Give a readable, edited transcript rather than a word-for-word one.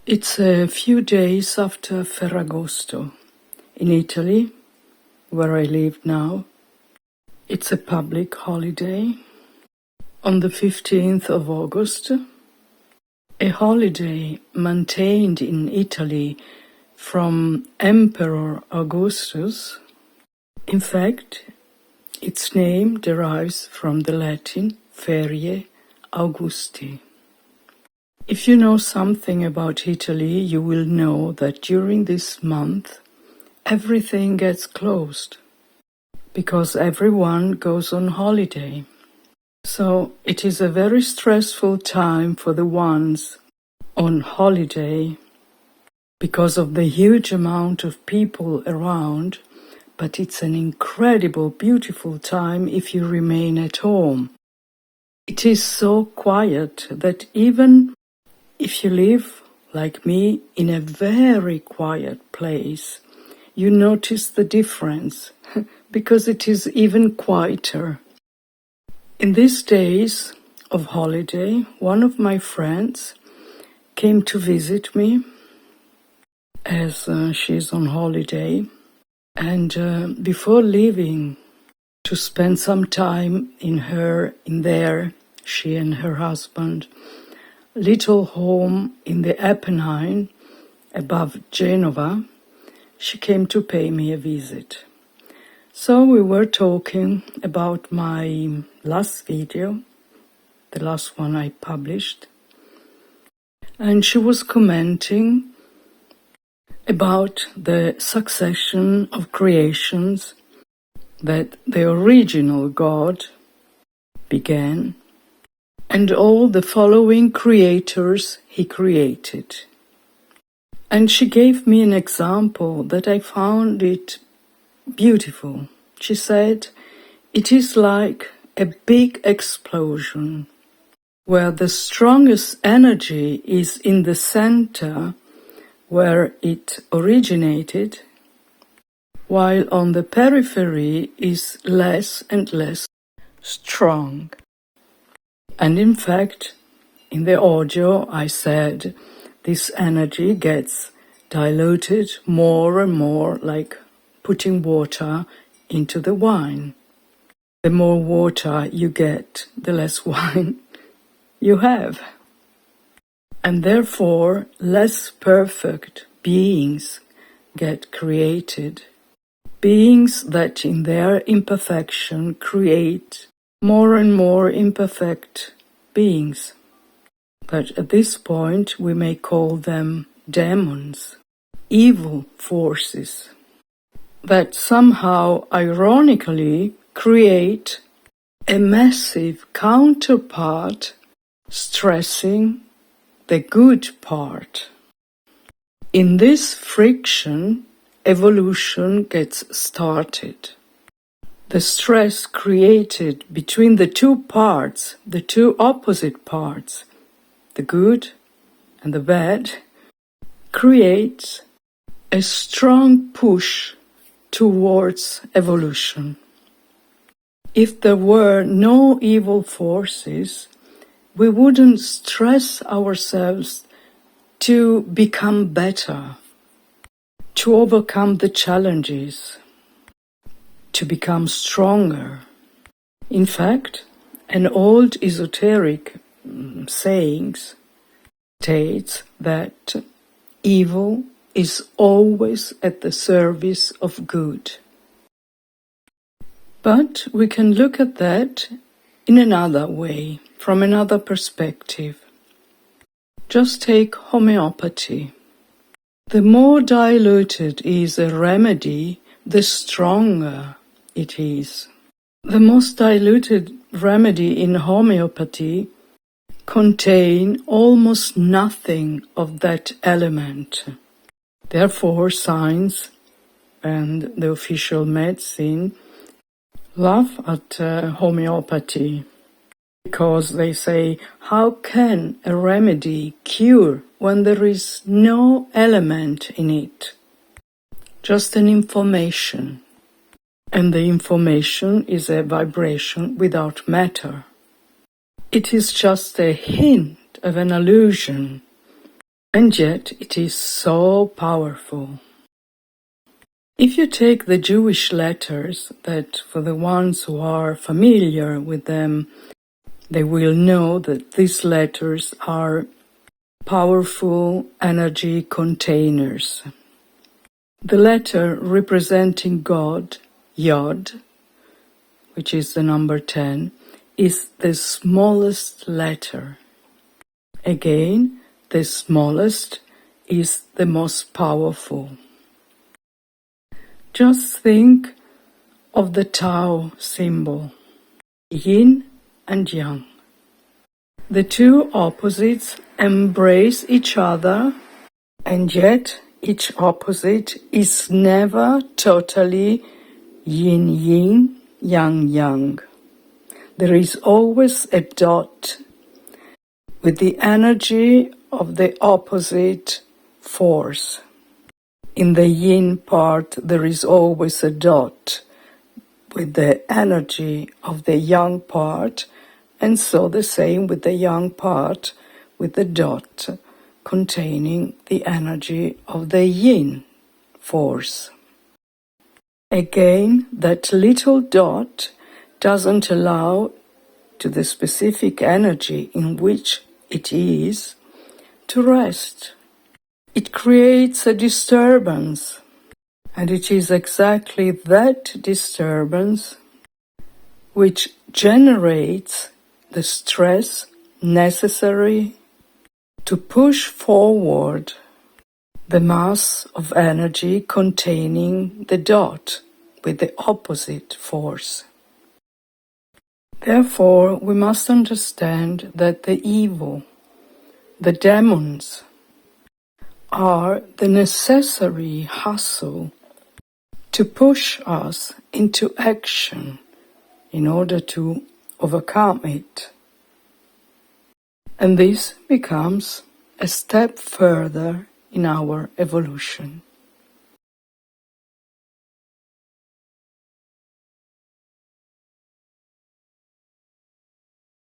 It's a few days after Ferragosto in Italy, where I live now. It's a public holiday. On the 15th of August, a holiday maintained in Italy from Emperor Augustus. In fact, its name derives from the Latin Feriae Augusti. If you know something about Italy, you will know that during this month everything gets closed because everyone goes on holiday. So it is a very stressful time for the ones on holiday because of the huge amount of people around, but it's an incredible, beautiful time if you remain at home. It is so quiet that even if you live, like me, in a very quiet place, you notice the difference because it is even quieter. In these days of holiday, one of my friends came to visit me as she's on holiday, and before leaving to spend some time in their, she and her husband, little home in the Apennine above Genova, she came to pay me a visit. So we were talking about my last video, the last one I published, and she was commenting about the succession of creations that the original God began and all the following creators he created. And she gave me an example that I found it beautiful. She said, it is like a big explosion where the strongest energy is in the center where it originated, while on the periphery is less and less strong. And in fact, in the audio I said this energy gets diluted more and more, like putting water into the wine. The more water you get, the less wine you have. And therefore, less perfect beings get created. Beings that in their imperfection create more and more imperfect beings. But at this point we may call them demons, evil forces, that somehow ironically create a massive counterpart stressing the good part. In this friction, evolution gets started. The stress created between the two parts, the two opposite parts, the good and the bad, creates a strong push towards evolution. If there were no evil forces, we wouldn't stress ourselves to become better, to overcome the challenges, to become stronger. In fact, an old esoteric saying states that evil is always at the service of good. But we can look at that in another way, from another perspective. Just take homeopathy. The more diluted is a remedy, the stronger it is. The most diluted remedy in homeopathy contain almost nothing of that element. Therefore, science and the official medicine laugh at homeopathy because they say, how can a remedy cure when there is no element in it? Just an information. And the information is a vibration without matter. It is just a hint of an illusion And yet it is so powerful. If you take the Jewish letters, that for the ones who are familiar with them, they will know that these letters are powerful energy containers. The letter representing God, Yod, which is the number 10, is the smallest letter. Again, the smallest is the most powerful. Just think of the Tao symbol, yin and yang. The two opposites embrace each other, and yet each opposite is never totally yin-yin, yang-yang. There is always a dot with the energy of the opposite force. In the yin part, there is always a dot with the energy of the yang part, and so the same with the yang part, with the dot containing the energy of the yin force. Again, that little dot doesn't allow to the specific energy in which it is to rest. It creates a disturbance, and it is exactly that disturbance which generates the stress necessary to push forward the mass of energy containing the dot with the opposite force. Therefore, we must understand that the evil, the demons, are the necessary hustle to push us into action in order to overcome it. And this becomes a step further in our evolution.